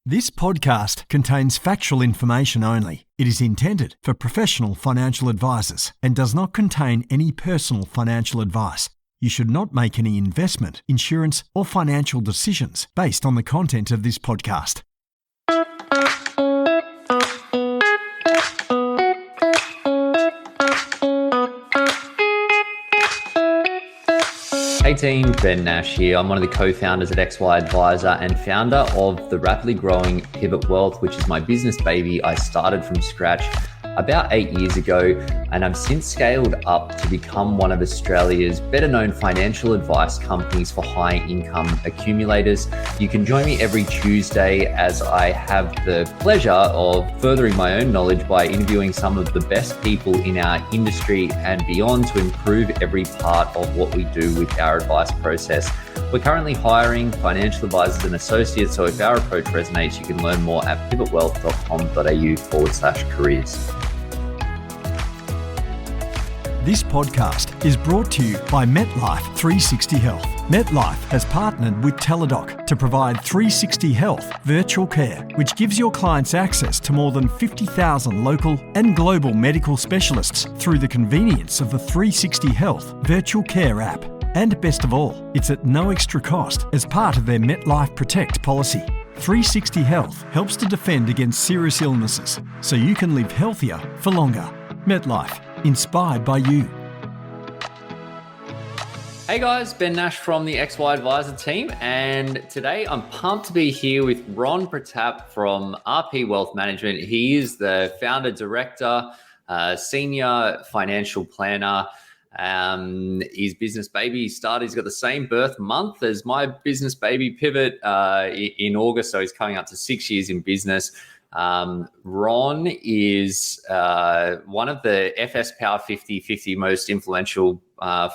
This podcast contains factual information only. It is intended for professional financial advisors and does not contain any personal financial advice. You should not make any investment, insurance, or financial decisions based on the content of this podcast. Hey team, Ben Nash here. I'm one of the co-founders at XY Advisor and founder of the rapidly growing Pivot Wealth, which is my business baby I started from scratch about 8 years ago, and I've since scaled up to become one of Australia's better known financial advice companies for high income accumulators. You can join me every Tuesday as I have the pleasure of furthering my own knowledge by interviewing some of the best people in our industry and beyond to improve every part of what we do with our advice process. We're currently hiring financial advisors and associates, so if our approach resonates, you can learn more at pivotwealth.com.au/careers. This podcast is brought to you by MetLife 360 Health. MetLife has partnered with Teladoc to provide 360 Health virtual care, which gives your clients access to more than 50,000 local and global medical specialists through the convenience of the 360 Health virtual care app. And best of all, it's at no extra cost as part of their MetLife Protect policy. 360 Health helps to defend against serious illnesses so you can live healthier for longer. MetLife, inspired by you. Hey guys, Ben Nash from the XY Advisor team, and today I'm pumped to be here with Ron Pratap from RP Wealth Management. He is the founder, director, senior financial planner. His business baby he's got the same birth month as my business baby Pivot in August, so he's coming up to 6 years in business. Ron is one of the FS Power 50 most influential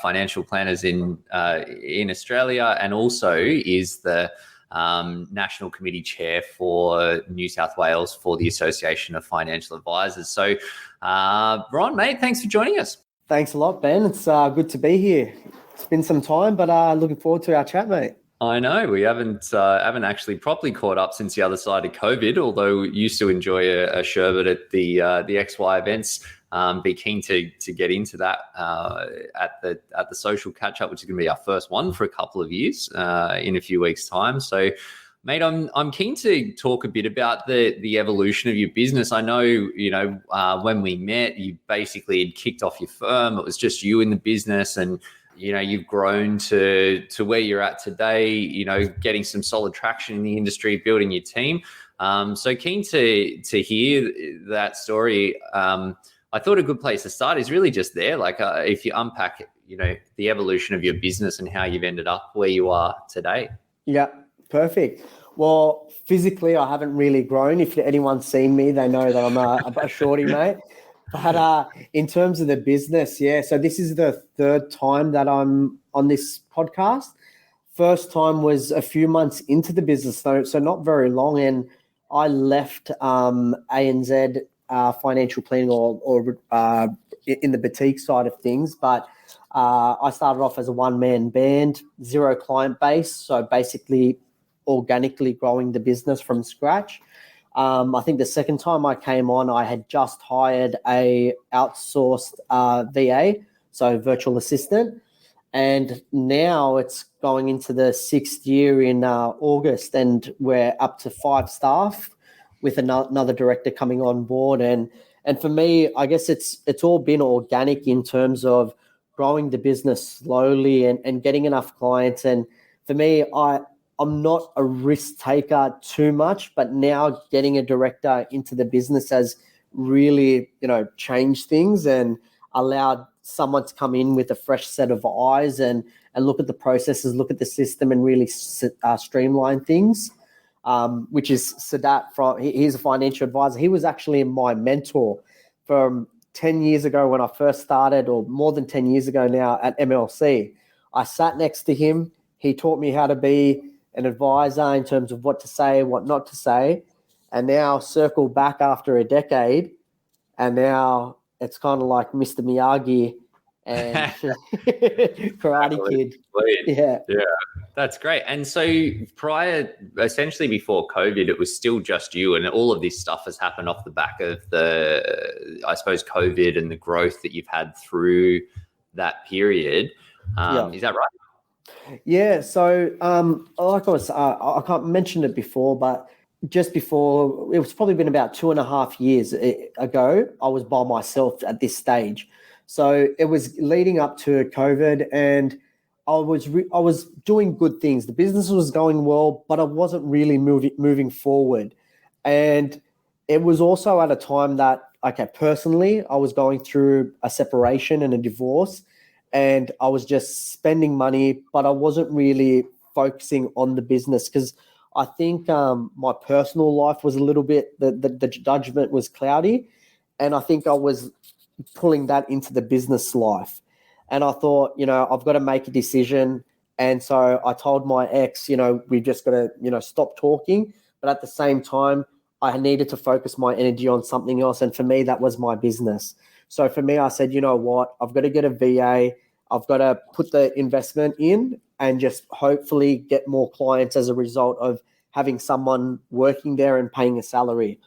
financial planners in Australia, and also is the National Committee Chair for New South Wales for the Association of Financial Advisors. So, Ron, mate, thanks for joining us. Thanks a lot, Ben. It's good to be here. It's been some time, but looking forward to our chat, mate. I know we haven't actually properly caught up since the other side of COVID, although we used to enjoy a sherbet at the XY events. Be keen to get into that at the social catch up, which is going to be our first one for a couple of years in a few weeks' time. So, mate, I'm keen to talk a bit about the evolution of your business. I know, when we met, you basically had kicked off your firm. It was just you in the business, and you've grown to where you're at today, getting some solid traction in the industry, building your team. So keen to hear that story. I thought a good place to start is really just there. Like if you unpack, the evolution of your business and how you've ended up where you are today. Yeah, perfect. Well, physically, I haven't really grown. If anyone's seen me, they know that I'm a shorty, mate. But in terms of the business, so this is the third time that I'm on this podcast. First time was a few months into the business, so not very long, and I left ANZ financial planning or in the boutique side of things. But I started off as a one-man band, zero client base, so basically organically growing the business from scratch. I think the second time I came on, I had just hired a outsourced VA, so virtual assistant. And now it's going into the 6th year in August, and we're up to 5 staff with another director coming on board. And for me, I guess it's all been organic in terms of growing the business slowly and getting enough clients. And for me, I'm not a risk taker too much, but now getting a director into the business has really, changed things and allowed someone to come in with a fresh set of eyes and look at the processes, look at the system, and really streamline things. Which is Sadat. He's a financial advisor. He was actually my mentor from 10 years ago when I first started, or more than 10 years ago now at MLC. I sat next to him. He taught me how to be an advisor in terms of what to say, what not to say, and now circle back after a decade, and now it's kind of like Mr. Miyagi and Karate Kid. Yeah. That's great. And so essentially before COVID, it was still just you, and all of this stuff has happened off the back of I suppose, COVID and the growth that you've had through that period. Is that right? Yeah. So, like I can't mention it before, but just before, it was probably been about 2.5 years ago, I was by myself at this stage. So it was leading up to COVID, and I was doing good things. The business was going well, but I wasn't really moving forward. And it was also at a time that, personally, I was going through a separation and a divorce, and I was just spending money, but I wasn't really focusing on the business because I think my personal life was a little bit, the judgment was cloudy, and I think I was pulling that into the business life. And I thought, I've got to make a decision. And so I told my ex, we've just got to, stop talking. But at the same time, I needed to focus my energy on something else. And for me, that was my business. So for me, I said, you know what, I've got to get a VA. I've got to put the investment in and just hopefully get more clients as a result of having someone working there and paying a salary.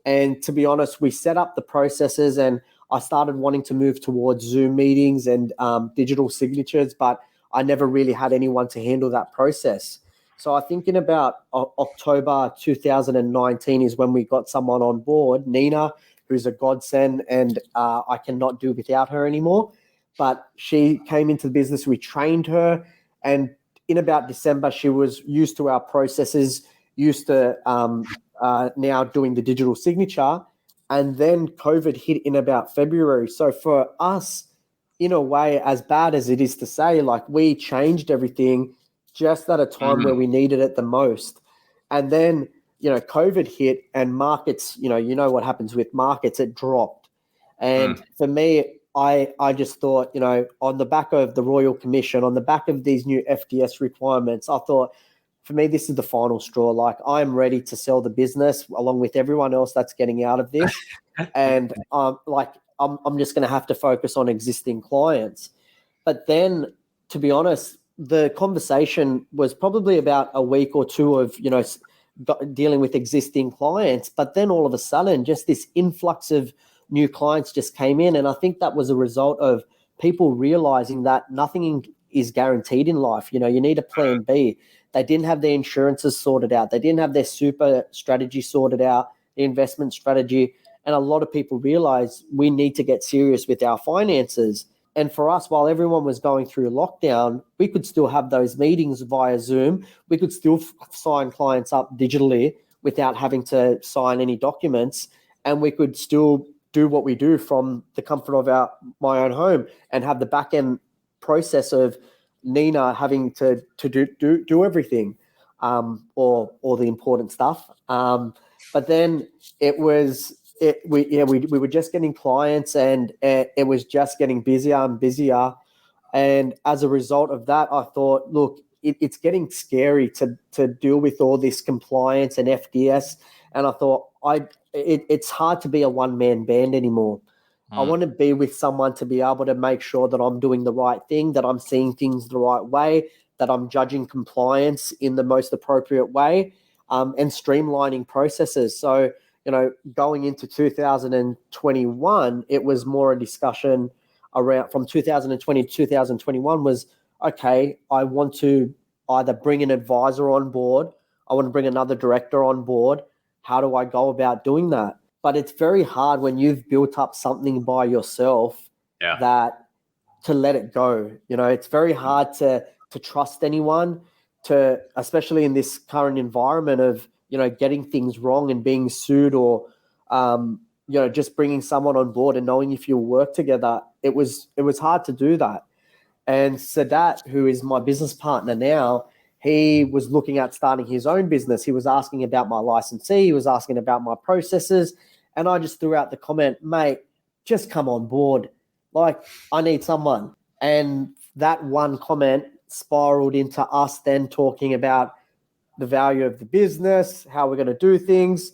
And to be honest, we set up the processes, and I started wanting to move towards Zoom meetings and digital signatures, but I never really had anyone to handle that process. So I think in about October 2019 is when we got someone on board, Nina, who's a godsend, and I cannot do without her anymore. But she came into the business, we trained her, and in about December, she was used to our processes, used to now doing the digital signature. And then COVID hit in about February. So for us, in a way, as bad as it is to say, we changed everything just at a time where we needed it the most. And then, COVID hit, and markets, you know what happens with markets, it dropped. And for me, I just thought, on the back of the Royal Commission, on the back of these new FDS requirements, I thought, for me, this is the final straw. I'm ready to sell the business along with everyone else that's getting out of this. And I'm just going to have to focus on existing clients. But then, to be honest, the conversation was probably about a week or two of, dealing with existing clients. But then all of a sudden, just this influx of new clients just came in. And I think that was a result of people realizing that nothing is guaranteed in life. You need a plan B. They didn't have their insurances sorted out. They didn't have their super strategy sorted out, the investment strategy. And a lot of people realize we need to get serious with our finances. And for us, while everyone was going through lockdown, we could still have those meetings via Zoom. We could still sign clients up digitally without having to sign any documents. And we could still do what we do from the comfort of my own home and have the back end process of Nina having to do everything, or the important stuff. But then we were just getting clients, and it was just getting busier and busier. And as a result of that, I thought, look, it's getting scary to deal with all this compliance and FDS. And I thought, it's hard to be a one-man band anymore. I want to be with someone to be able to make sure that I'm doing the right thing, that I'm seeing things the right way, that I'm judging compliance in the most appropriate way, and streamlining processes. So, going into 2021, it was more a discussion around from 2020 to 2021 was, okay, I want to either bring an advisor on board. I want to bring another director on board. How do I go about doing that? But it's very hard when you've built up something by yourself that to let it go. It's very hard to trust anyone, especially in this current environment of, getting things wrong and being sued, or, just bringing someone on board and knowing if you'll work together. It was hard to do that. And Sadat, who is my business partner now, he was looking at starting his own business. He was asking about my licensee. He was asking about my processes. And I just threw out the comment, mate, just come on board. I need someone. And that one comment spiraled into us then talking about the value of the business, how we're going to do things.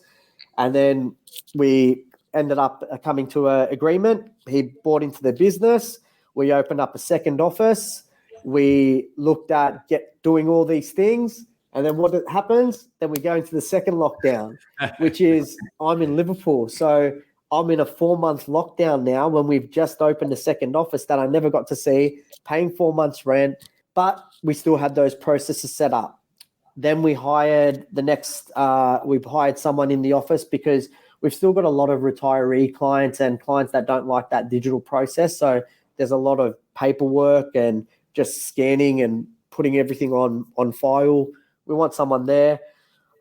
And then we ended up coming to an agreement. He bought into the business. We opened up a second office. We looked at doing all these things. And then what happens? Then we go into the second lockdown, which is I'm in Liverpool. So I'm in a 4-month lockdown now when we've just opened a second office that I never got to see, paying 4 months rent, but we still had those processes set up. Then we hired we've hired someone in the office because we've still got a lot of retiree clients and clients that don't like that digital process. So there's a lot of paperwork and just scanning and putting everything on file. We want someone there.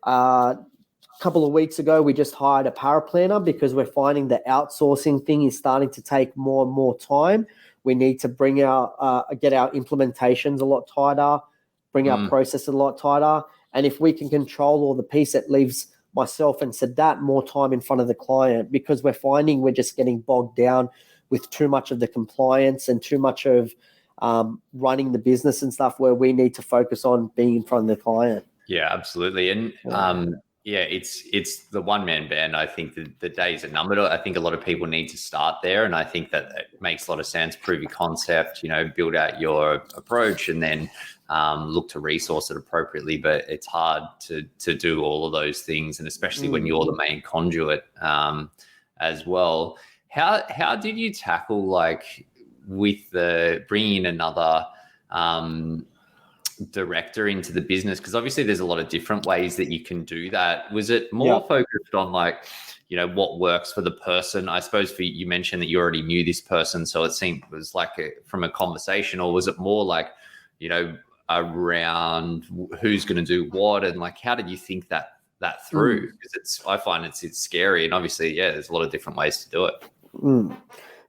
Couple of weeks ago, we just hired a paraplanner because we're finding the outsourcing thing is starting to take more and more time. We need to get our implementations a lot tighter, bring our process a lot tighter. And if we can control all the piece, it leaves myself and Sadat more time in front of the client, because we're finding we're just getting bogged down with too much of the compliance and too much of running the business and stuff, where we need to focus on being in front of the client. Yeah, absolutely. And it's the one-man band. I think the days are numbered. I think a lot of people need to start there. And I think that it makes a lot of sense. Prove your concept, build out your approach, and then look to resource it appropriately. But it's hard to do all of those things. And especially when you're the main conduit as well. How did you tackle, like, with the bringing in another director into the business? Because obviously there's a lot of different ways that you can do that. Was it more focused on, like, what works for the person? I suppose for you mentioned that you already knew this person, so it was like from a conversation, or was it more like, around who's going to do what, and like how did you think that through? Because I find it's scary, and obviously there's a lot of different ways to do it.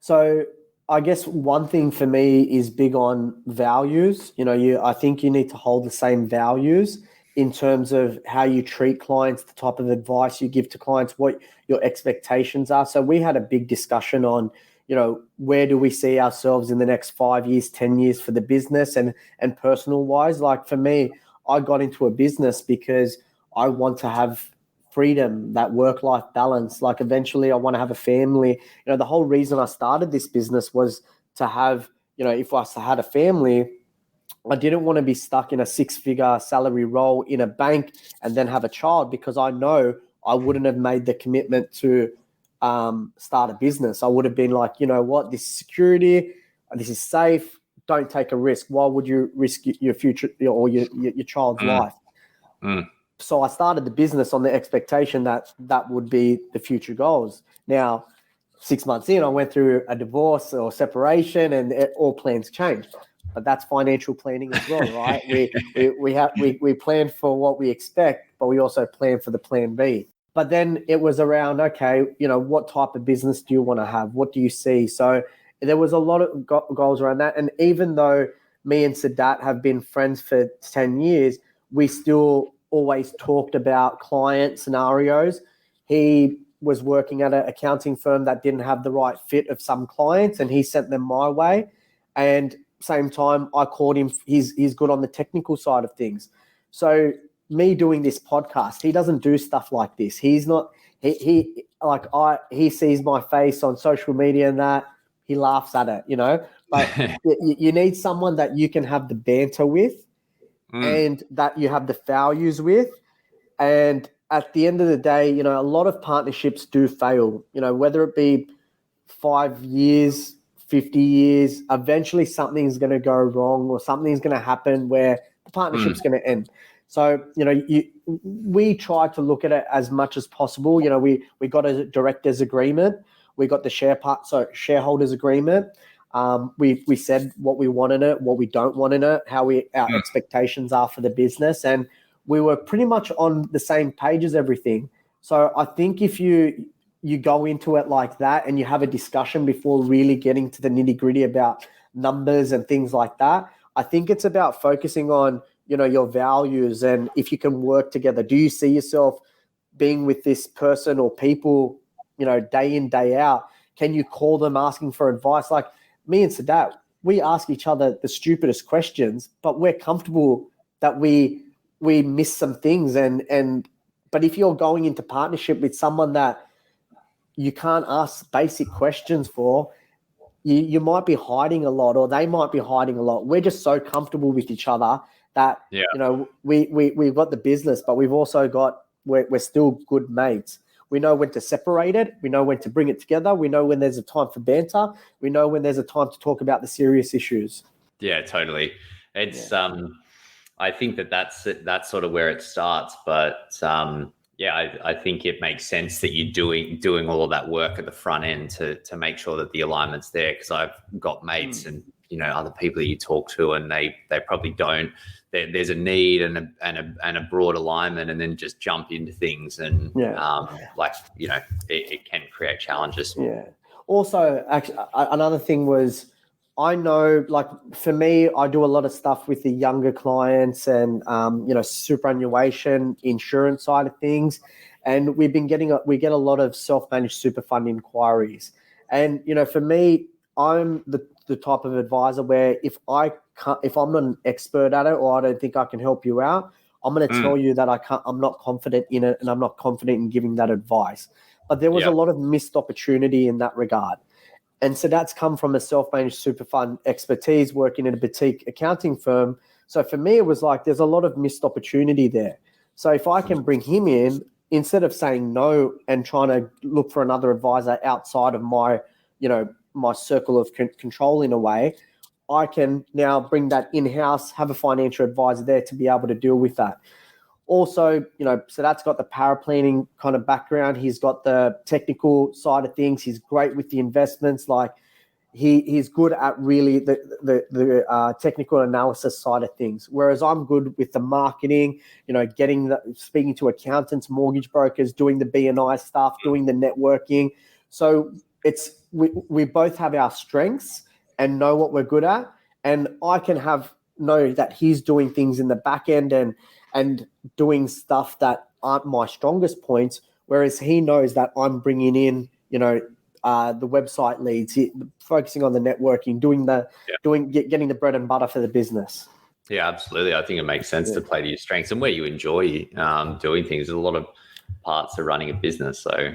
So I guess one thing for me is big on values. I think you need to hold the same values in terms of how you treat clients, the type of advice you give to clients, what your expectations are. So we had a big discussion on, where do we see ourselves in the next 5 years, 10 years for the business and personal wise. Like for me, I got into a business because I want to have freedom, that work-life balance. Like eventually I want to have a family. The whole reason I started this business was to have, if I had a family, I didn't want to be stuck in a 6-figure salary role in a bank and then have a child, because I know I wouldn't have made the commitment to start a business. I would have been like, what, this is security, this is safe, don't take a risk. Why would you risk your future or your child's life? So I started the business on the expectation that would be the future goals. Now, 6 months in, I went through a divorce or separation, and all plans changed. But that's financial planning as well, right? We plan for what we expect, but we also plan for the plan B. But then it was around, okay, what type of business do you want to have? What do you see? So there was a lot of goals around that. And even though me and Sadat have been friends for 10 years, we still always talked about client scenarios. He was working at an accounting firm that didn't have the right fit of some clients, and he sent them my way. And same time, I called him. He's good on the technical side of things. So me doing this podcast, he doesn't do stuff like this. He's not. He sees my face on social media and that he laughs at it, But you need someone that you can have the banter with. And that you have the values with. And at the end of the day, a lot of partnerships do fail, whether it be 5 years, 50 years, eventually something's going to go wrong or something's going to happen where the partnership's going to end. So, we try to look at it as much as possible. We got a director's agreement. We got the shareholders agreement. We said what we want in it, what we don't want in it, our expectations are for the business, and we were pretty much on the same page as everything. So I think if you go into it like that and you have a discussion before really getting to the nitty-gritty about numbers and things like that, I think it's about focusing on, your values and if you can work together. Do you see yourself being with this person or people, day in, day out? Can you call them asking for advice? Like, me and Sadat, we ask each other the stupidest questions, but we're comfortable that we miss some things. But if you're going into partnership with someone that you can't ask basic questions for, you might be hiding a lot, or they might be hiding a lot. We're just so comfortable with each other that, Yeah. we've got the business, but we've also got, we're still good mates. We know when to separate it. We know when to bring it together. We know when there's a time for banter. We know when there's a time to talk about the serious issues. Yeah, totally. It's I think that's sort of where it starts, but I think it makes sense that you're doing all of that work at the front end to make sure that the alignment's there. Because I've got mates and other people that you talk to, and they probably don't. There's a need and a broad alignment, and then just jump into things, and it can create challenges. Yeah. Also, actually, another thing was, I know, like, for me, I do a lot of stuff with the younger clients and, superannuation, insurance side of things. And we get a lot of self-managed super fund inquiries. And, for me, I'm the type of advisor where if I'm not an expert at it, or I don't think I can help you out, I'm going to tell you that I'm not confident in it, and I'm not confident in giving that advice. But there was a lot of missed opportunity in that regard. And so that's come from a self-managed super fund expertise working in a boutique accounting firm. So for me, it was like, there's a lot of missed opportunity there. So if I can bring him in, instead of saying no and trying to look for another advisor outside of my, my circle of control in a way, I can now bring that in-house, have a financial advisor there to be able to deal with that. Also, so that's got the paraplanning kind of background. He's got the technical side of things. He's great with the investments. Like, he's good at really the technical analysis side of things. Whereas I'm good with the marketing, speaking to accountants, mortgage brokers, doing the B&I stuff, doing the networking. So we both have our strengths and know what we're good at. And I can know that he's doing things in the back end and doing stuff that aren't my strongest points, whereas he knows that I'm bringing in, the website leads, focusing on the networking, getting the bread and butter for the business. Yeah, absolutely. I think it makes sense to play to your strengths and where you enjoy doing things. There's a lot of parts of running a business, so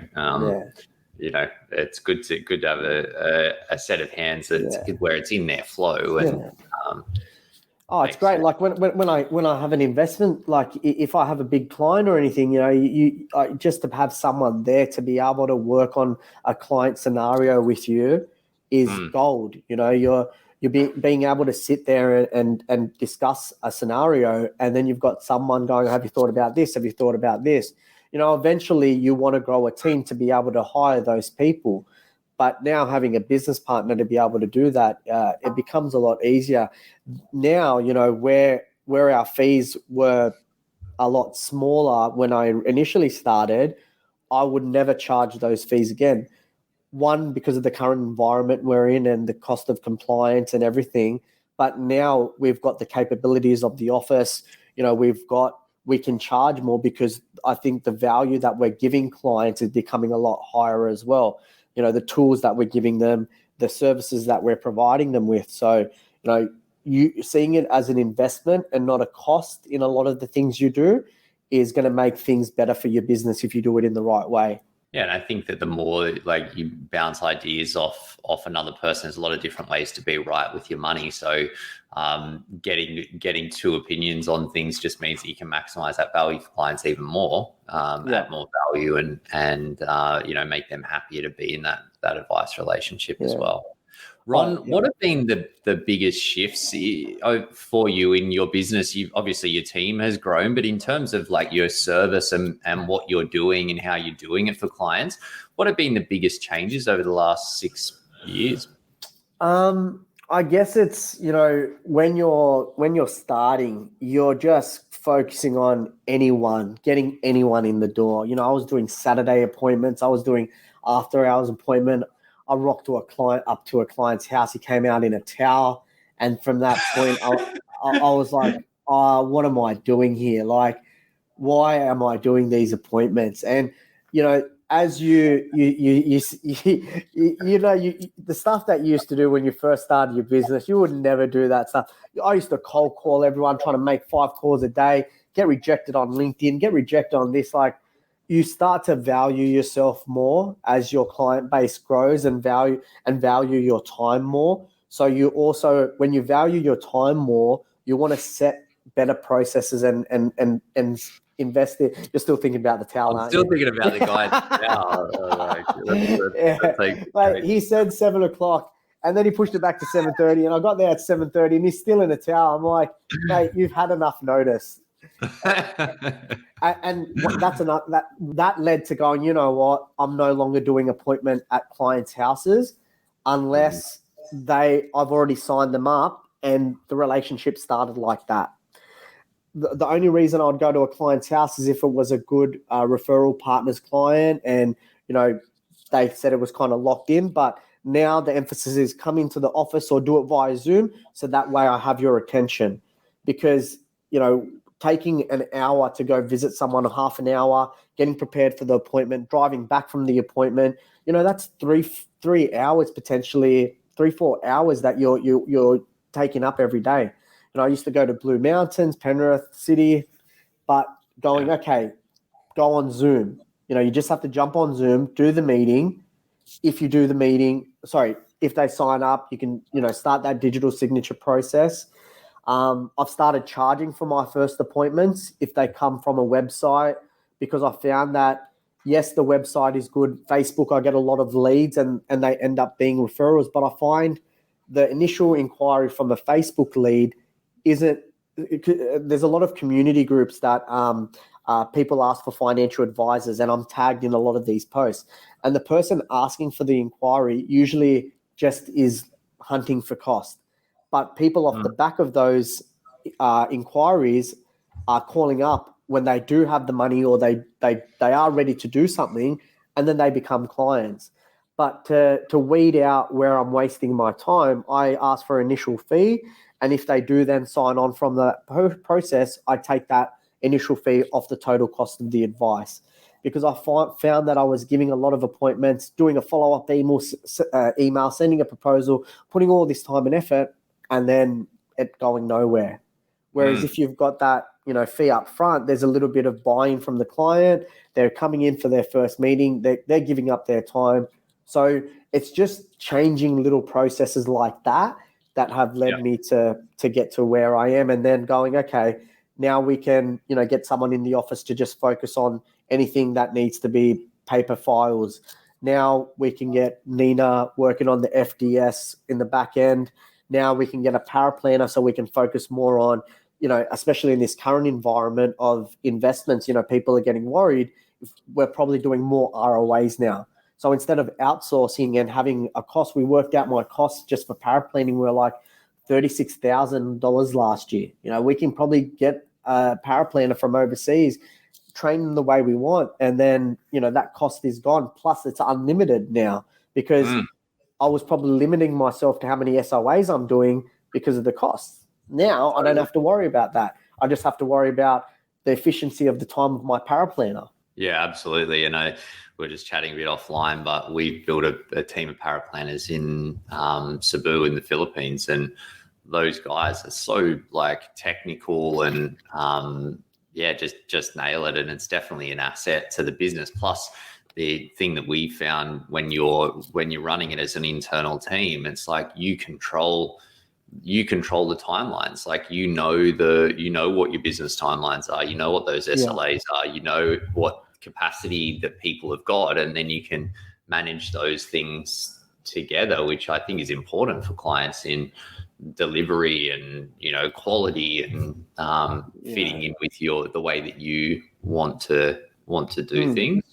it's good to have a set of hands where it's in their flow and. It's great. Like when I have an investment, like if I have a big client or anything, just to have someone there to be able to work on a client scenario with you is gold. You're being able to sit there and discuss a scenario, and then you've got someone going, have you thought about this? Have you thought about this? Eventually you want to grow a team to be able to hire those people. But now having a business partner to be able to do that, it becomes a lot easier. Now, where our fees were a lot smaller when I initially started, I would never charge those fees again. One, because of the current environment we're in and the cost of compliance and everything. But now we've got the capabilities of the office. We can charge more because I think the value that we're giving clients is becoming a lot higher as well. The tools that we're giving them, the services that we're providing them with. So, you seeing it as an investment and not a cost in a lot of the things you do is going to make things better for your business if you do it in the right way. Yeah, and I think that the more like you bounce ideas off another person, there's a lot of different ways to be right with your money. So getting two opinions on things just means that you can maximize that value for clients even more, add more value and make them happier to be in that advice relationship as well. Ron, what have been the biggest shifts for you in your business? Obviously your team has grown, but in terms of like your service and what you're doing and how you're doing it for clients, what have been the biggest changes over the last 6 years? I guess it's, when you're starting, you're just focusing on getting anyone in the door. I was doing Saturday appointments. I was doing after hours appointment. I rocked up to a client's house. He came out in a towel. And from that point, I was like, what am I doing here? Like, why am I doing these appointments? And, as the stuff that you used to do when you first started your business, you would never do that stuff. I used to cold call everyone, trying to make 5 calls a day, get rejected on LinkedIn, get rejected on this. Like, you start to value yourself more as your client base grows and value your time more. So you also, when you value your time more, you want to set better processes and invest in. You're still thinking about the towel, I'm still thinking about the guy now. Like he said 7:00, and then he pushed it back to 7:30, and I got there at 7:30, and he's still in a towel. I'm like, mate, you've had enough notice. And that's enough. That led to going, you know what? I'm no longer doing appointment at clients' houses unless I've already signed them up, and the relationship started like that. The only reason I'd go to a client's house is if it was a good referral partner's client, and they said it was kind of locked in. But now the emphasis is come into the office or do it via Zoom, so that way I have your attention. Because taking an hour to go visit someone, half an hour, getting prepared for the appointment, driving back from the appointment, that's 3 hours, potentially 3-4 hours that you're taking up every day. I used to go to Blue Mountains, Penrith City, but going, okay, go on Zoom. You just have to jump on Zoom, do the meeting. If they sign up, you can, start that digital signature process. I've started charging for my first appointments if they come from a website, because I found that, yes, the website is good. Facebook, I get a lot of leads and they end up being referrals, but I find the initial inquiry from a Facebook lead there's a lot of community groups that people ask for financial advisors, and I'm tagged in a lot of these posts. And the person asking for the inquiry usually just is hunting for cost. But people off the back of those inquiries are calling up when they do have the money, or they are ready to do something, and then they become clients. But to weed out where I'm wasting my time, I ask for an initial fee. And if they do then sign on from the process, I take that initial fee off the total cost of the advice. Because I found that I was giving a lot of appointments, doing a follow-up email, sending a proposal, putting all this time and effort, and then it going nowhere. Whereas if you've got that, fee up front, there's a little bit of buy-in from the client. They're coming in for their first meeting. They're giving up their time. So it's just changing little processes like that have led me to get to where I am, and then going, okay, now we can, get someone in the office to just focus on anything that needs to be paper files. Now we can get Nina working on the FDS in the back end. Now we can get a paraplanner so we can focus more on, especially in this current environment of investments, people are getting worried. We're probably doing more ROAs now. So instead of outsourcing and having a cost, we worked out my costs just for paraplanning were like $36,000 last year. We can probably get a paraplanner from overseas, train them the way we want, and then, that cost is gone. Plus it's unlimited now, because I was probably limiting myself to how many SOAs I'm doing because of the costs. Now I don't have to worry about that. I just have to worry about the efficiency of the time of my paraplanner. Yeah, absolutely. And we're just chatting a bit offline, but we've built a team of paraplanners in Cebu in the Philippines, and those guys are so technical and just nail it. And it's definitely an asset to the business. Plus, the thing that we found when you're running it as an internal team, it's like you control the timelines. You know what your business timelines are, what those SLAs are, what capacity that people have got, and then you can manage those things together, which I think is important for clients in delivery and quality and fitting in with the way that you want to do things.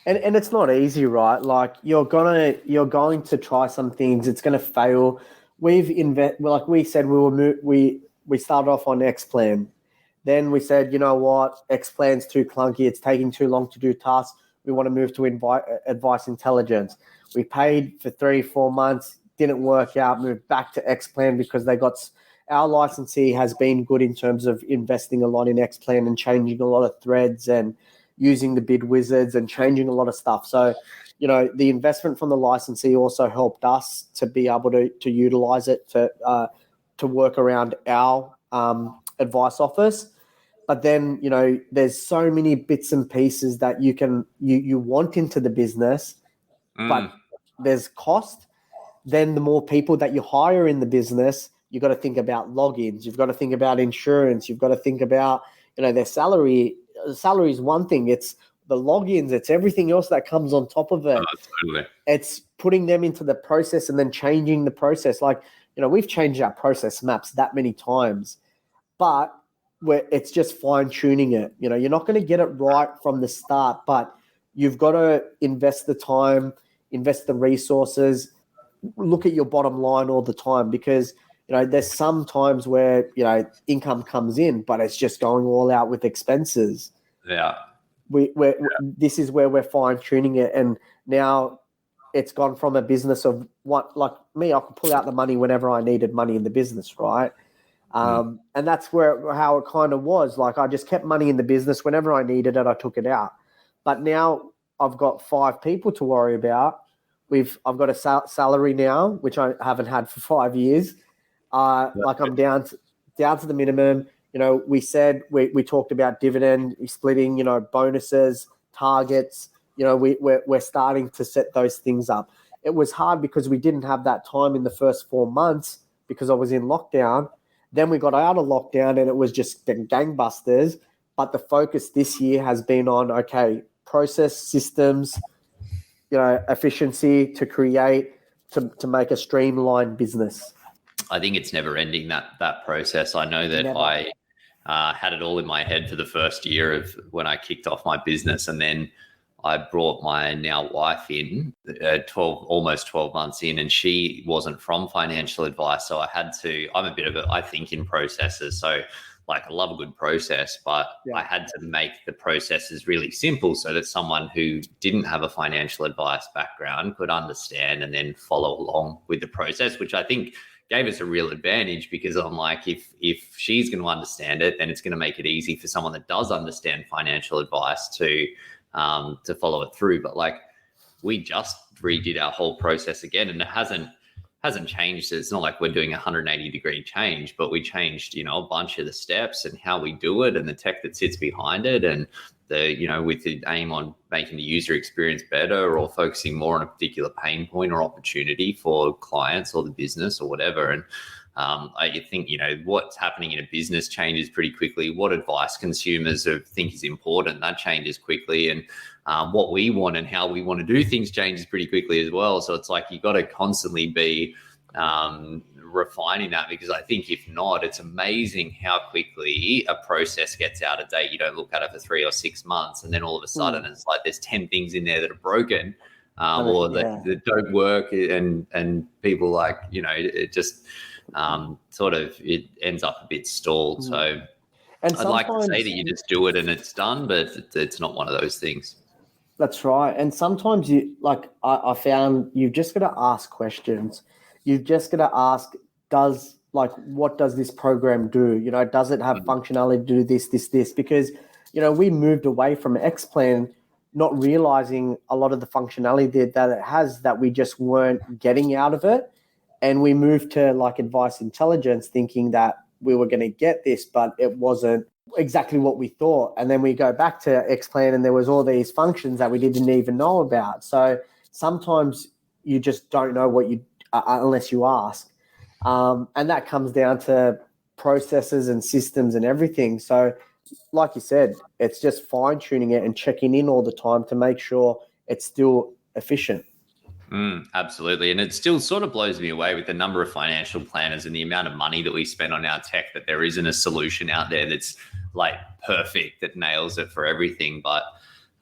And it's not easy, right? Like you're going to try some things, it's going to fail. Like we said, we started off on X-Plan. Then we said, you know what, X-Plan's too clunky. It's taking too long to do tasks. We want to move to Advice Intelligence. We paid for 3-4 months, didn't work out, moved back to X-Plan because our licensee has been good in terms of investing a lot in X-Plan and changing a lot of threads and using the bid wizards and changing a lot of stuff. So, the investment from the licensee also helped us to be able to utilize it to work around our advice office. But then, there's so many bits and pieces that you want into the business, but there's cost. Then the more people that you hire in the business, you've got to think about logins. You've got to think about insurance. You've got to think about, their salary. Salary is one thing. It's the logins. It's everything else that comes on top of it. Totally. It's putting them into the process and then changing the process. Like, we've changed our process maps that many times, but it's just fine tuning it. You're not going to get it right from the start, but you've got to invest the time, invest the resources, look at your bottom line all the time, because there's some times where income comes in, but it's just going all out with expenses. Yeah. This is where we're fine tuning it, and now it's gone from a business of like me, I could pull out the money whenever I needed money in the business, right? And that's how it kind of was. Like, I just kept money in the business whenever I needed it, I took it out. But now I've got 5 people to worry about. I've got a salary now, which I haven't had for 5 years. Like, I'm down to the minimum. We said we talked about dividend splitting, bonuses, targets. We're starting to set those things up. It was hard because we didn't have that time in the first 4 months because I was in lockdown. Then we got out of lockdown and it was just gangbusters. But the focus this year has been on, process, systems, efficiency to create, to make a streamlined business. I think it's never ending, that process. I know that never. I had it all in my head for the first year of when I kicked off my business, and then I brought my now wife in almost 12 months in, and she wasn't from financial advice. So I'm a bit of I think in processes. So like, I love a good process, but I had to make the processes really simple so that someone who didn't have a financial advice background could understand and then follow along with the process, which I think gave us a real advantage, because I'm like, if she's going to understand it, then it's going to make it easy for someone that does understand financial advice to follow it through. But like, we just redid our whole process again, and it hasn't changed. It's not like we're doing a 180-degree change, but we changed, a bunch of the steps and how we do it and the tech that sits behind it, and with the aim on making the user experience better, or focusing more on a particular pain point or opportunity for clients or the business or whatever. And I think, what's happening in a business changes pretty quickly. What advice consumers think is important, that changes quickly. And what we want and how we want to do things changes pretty quickly as well. So it's like, you got to constantly be refining that, because I think if not, it's amazing how quickly a process gets out of date. You don't look at it for 3 or 6 months, and then all of a sudden it's like there's 10 things in there that are broken, or that don't work, and people like, it just it ends up a bit stalled. So I'd like to say that you just do it and it's done, but it's not one of those things. That's right. And sometimes I found you've just got to ask questions. You've just got to ask, what does this program do? Does it have functionality to do this? Because, we moved away from X-Plan, not realizing a lot of the functionality that it has that we just weren't getting out of it. And we moved to like Advice Intelligence, thinking that we were going to get this, but it wasn't exactly what we thought. And then we go back to X-Plan and there was all these functions that we didn't even know about. So sometimes you just don't know what unless you ask. And that comes down to processes and systems and everything. So like you said, it's just fine tuning it and checking in all the time to make sure it's still efficient. Absolutely. And it still sort of blows me away with the number of financial planners and the amount of money that we spend on our tech, that there isn't a solution out there that's like perfect, that nails it for everything. But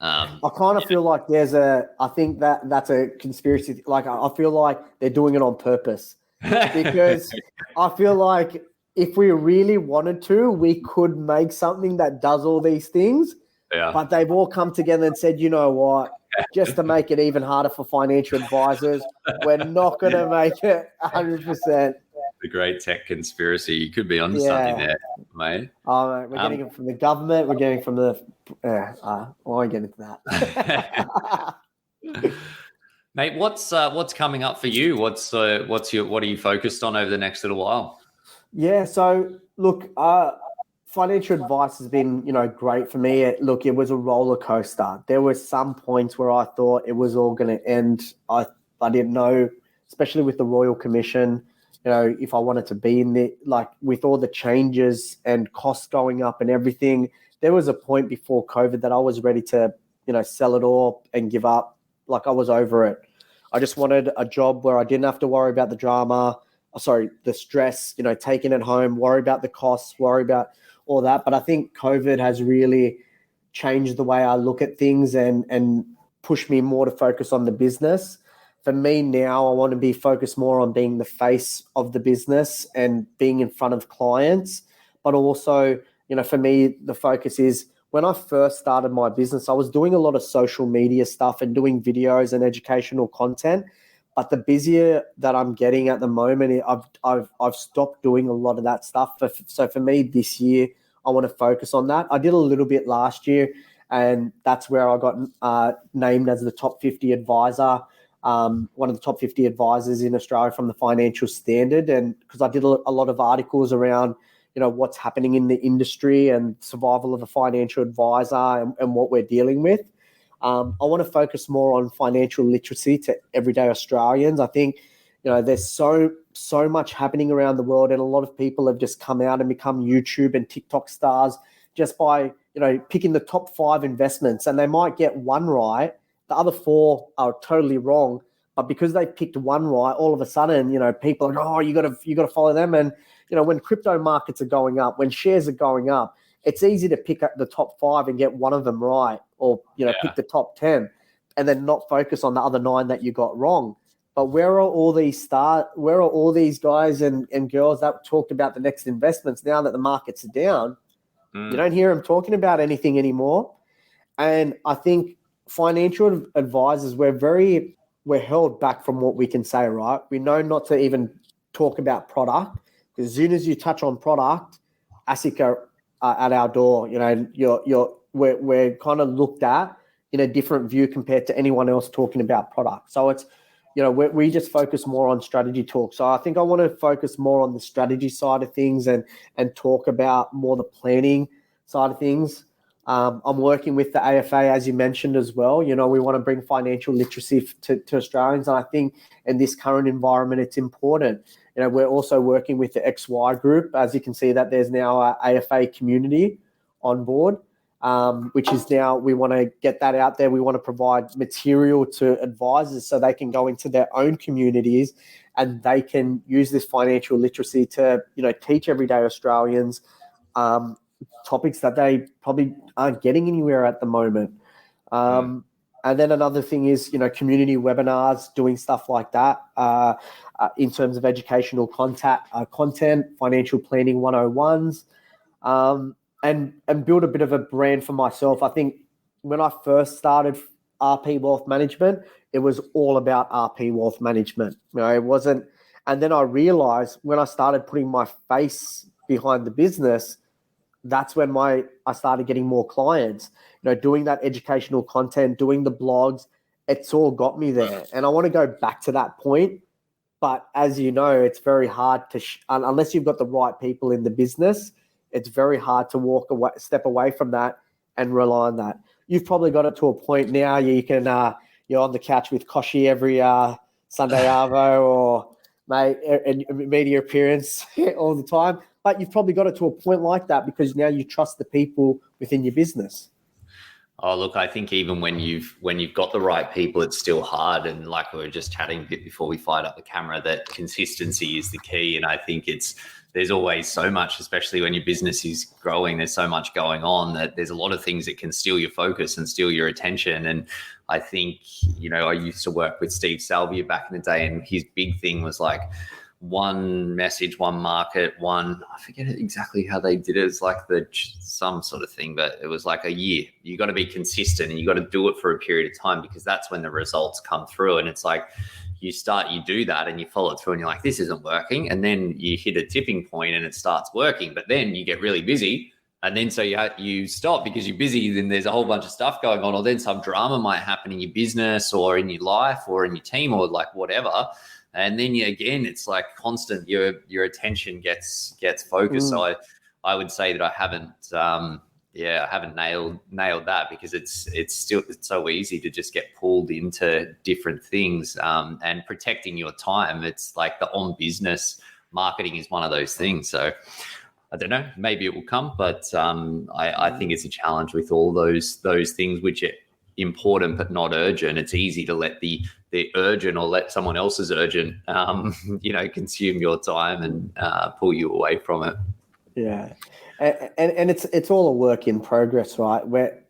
I kind of feel like I think that's a conspiracy. Like, I feel like they're doing it on purpose, because I feel like if we really wanted to, we could make something that does all these things. Yeah. But they've all come together and said, you know what, just to make it even harder for financial advisors, we're not going to make it 100%. The great tech conspiracy. You could be onto something there, mate. Oh, mate, we're getting it from the government. We're getting it from the. I won't get into that. Mate, what's coming up for you? What are you focused on over the next little while? Yeah. So look, financial advice has been, great for me. Look, it was a roller coaster. There were some points where I thought it was all going to end. I didn't know, especially with the Royal Commission, if I wanted to be in the, like, with all the changes and costs going up and everything. There was a point before COVID that I was ready to, sell it all and give up. Like, I was over it. I just wanted a job where I didn't have to worry about the stress, taking it home, worry about the costs, worry about all that. But I think COVID has really changed the way I look at things and pushed me more to focus on the business. For me now, I want to be focused more on being the face of the business and being in front of clients. But also, for me, the focus is when I first started my business, I was doing a lot of social media stuff and doing videos and educational content. But the busier that I'm getting at the moment, I've stopped doing a lot of that stuff. So for me this year, I want to focus on that. I did a little bit last year, and that's where I got named as the top 50 advisor, one of the top 50 advisors in Australia from the Financial Standard. And because I did a lot of articles around, what's happening in the industry and survival of a financial advisor and what we're dealing with. I want to focus more on financial literacy to everyday Australians. I think, there's so much happening around the world, and a lot of people have just come out and become YouTube and TikTok stars just by, picking the top 5 investments, and they might get one right. The other 4 are totally wrong, but because they picked one right, all of a sudden, people are like, oh, you got to follow them. And, when crypto markets are going up, when shares are going up, it's easy to pick up the top 5 and get one of them right, or, pick the top 10 and then not focus on the other 9 that you got wrong. But where are all these guys and girls that talked about the next investments now that the markets are down? You don't hear them talking about anything anymore. And I think financial advisors, we're held back from what we can say, right? We know not to even talk about product, because as soon as you touch on product, ASIC are at our door. We're kind of looked at in a different view compared to anyone else talking about product. So it's, we just focus more on strategy talk. So I think I want to focus more on the strategy side of things and talk about more the planning side of things. I'm working with the AFA, as you mentioned as well. We want to bring financial literacy to Australians. And I think in this current environment, it's important. We're also working with the XY group. As you can see, that there's now an AFA community on board, which is now, we want to get that out there. We want to provide material to advisors so they can go into their own communities and they can use this financial literacy to, teach everyday Australians topics that they probably aren't getting anywhere at the moment. And then another thing is, community webinars, doing stuff like that in terms of educational content, financial planning 101s, and build a bit of a brand for myself. I think when I first started RP Wealth Management, it was all about RP Wealth Management. It wasn't. And then I realized when I started putting my face behind the business, that's when I started getting more clients, doing that educational content, doing the blogs. It's all got me there. And I want to go back to that point. But as you know, it's very hard to, unless you've got the right people in the business, it's very hard to step away from that and rely on that. You've probably got it to a point now you can, you're on the couch with Koshi every Sunday Arvo or media appearance all the time. But you've probably got it to a point like that because now you trust the people within your business. Oh, look, I think even when you've got the right people, it's still hard. And like we were just chatting a bit before we fired up the camera, that consistency is the key. And I think there's always so much, especially when your business is growing, there's so much going on that there's a lot of things that can steal your focus and steal your attention. And I think, I used to work with Steve Salvia back in the day, and his big thing was like, one message, one market, I forget exactly how they did it. It's like some sort of thing, but it was like a year. You got to be consistent and you got to do it for a period of time, because that's when the results come through. And it's like, you do that and you follow it through and you're like, this isn't working. And then you hit a tipping point and it starts working, but then you get really busy. And then so you stop because you're busy, then there's a whole bunch of stuff going on, or then some drama might happen in your business or in your life or in your team or like whatever. And then again, it's like constant, your attention gets focused. So I would say that I haven't nailed that, because it's so easy to just get pulled into different things, and protecting your time. It's like the on business marketing is one of those things. So I don't know, maybe it will come, but I think it's a challenge with all those things which are important but not urgent. It's easy to let the urgent, or let someone else's urgent, consume your time and pull you away from it. Yeah. And it's all a work in progress, right? Where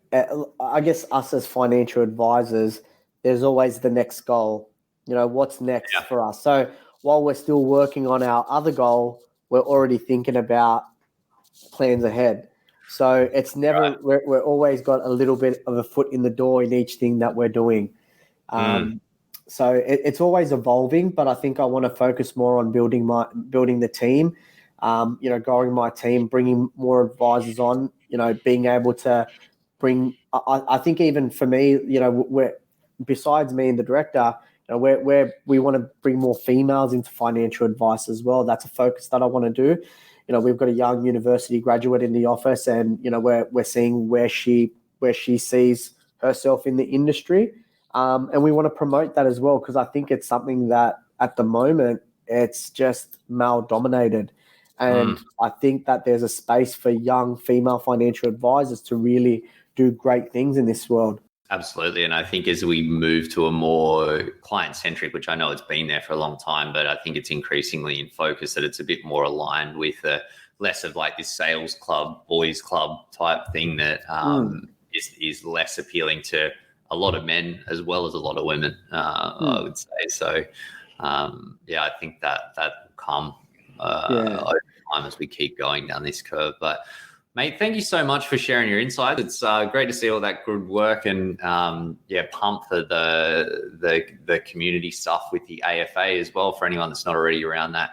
I guess us as financial advisors, there's always the next goal. What's next for us? So while we're still working on our other goal, we're already thinking about plans ahead. So it's never, we're always got a little bit of a foot in the door in each thing that we're doing. So it's always evolving, but I think I want to focus more on building the team, growing my team, bringing more advisors on, being able to bring, I think even for me, we're, besides me and the director, we want to bring more females into financial advice as well. That's a focus that I want to do. We've got a young university graduate in the office, and we're seeing where she sees herself in the industry, and we want to promote that as well, because I think it's something that at the moment it's just male dominated, and I think that there's a space for young female financial advisors to really do great things in this world. Absolutely. And I think as we move to a more client-centric, which I know it's been there for a long time, but I think it's increasingly in focus, that it's a bit more aligned with less of like this sales club, boys club type thing that is less appealing to a lot of men as well as a lot of women, I would say. So, I think that will come over time as we keep going down this curve. But mate, thank you so much for sharing your insights. It's great to see all that good work, and pump for the community stuff with the AFA as well. For anyone that's not already around that,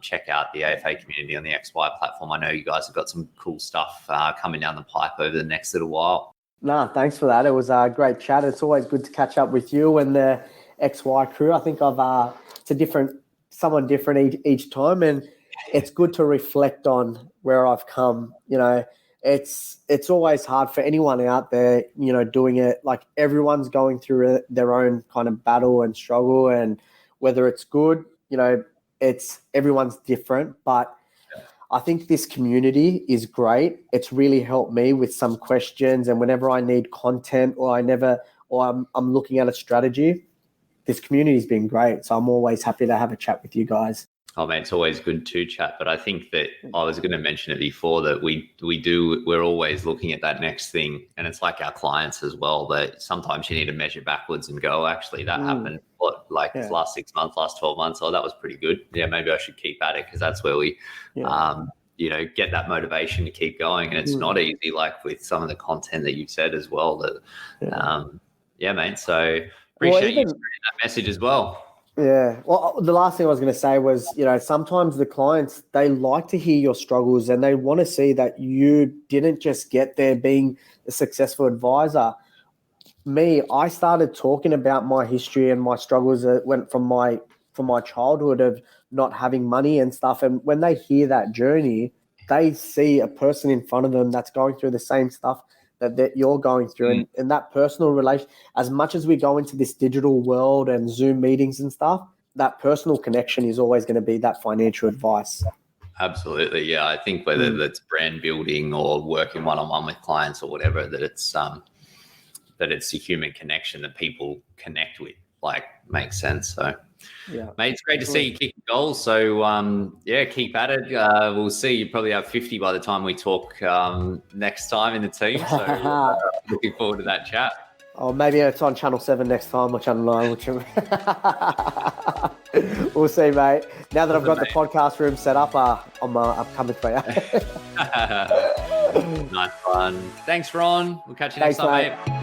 check out the AFA community on the XY platform. I know you guys have got some cool stuff coming down the pipe over the next little while. Thanks for that. It was a great chat. It's always good to catch up with you and the XY crew. I think it's someone different each time, and it's good to reflect on where I've come. It's always hard for anyone out there, doing it. Like, everyone's going through their own kind of battle and struggle, and whether it's good, everyone's different. But I think this community is great. It's really helped me with some questions, and whenever I need content or I'm looking at a strategy, this community's been great. So I'm always happy to have a chat with you guys. Oh man, it's always good to chat. But I think that I was going to mention it before, that we're always looking at that next thing. And it's like our clients as well, that sometimes you need to measure backwards and go, actually, that happened last 6 months, last 12 months. Oh, that was pretty good. Yeah, maybe I should keep at it, because that's where we, get that motivation to keep going. And it's not easy, like with some of the content that you've said as well, that, mate. So appreciate you sharing that message as well. Yeah. Well, the last thing I was going to say was, sometimes the clients, they like to hear your struggles, and they want to see that you didn't just get there being a successful advisor. I started talking about my history and my struggles that went from my childhood of not having money and stuff. And when they hear that journey, they see a person in front of them that's going through the same stuff that you're going through, and that personal relation. As much as we go into this digital world and Zoom meetings and stuff, that personal connection is always going to be that financial advice. Absolutely. Yeah. I think whether that's brand building or working one-on-one with clients or whatever, that it's a human connection that people connect with, makes sense. So mate, it's great to see you kicking goals. So keep at it. We'll see you probably have 50 by the time we talk next time in the team. So looking forward to that chat. Oh, maybe it's on Channel 7 next time, or Channel 9. We'll see, mate. Now that I've got the podcast room set up, I'm coming for you. Nice one. Thanks, Ron. We'll catch you next time, mate.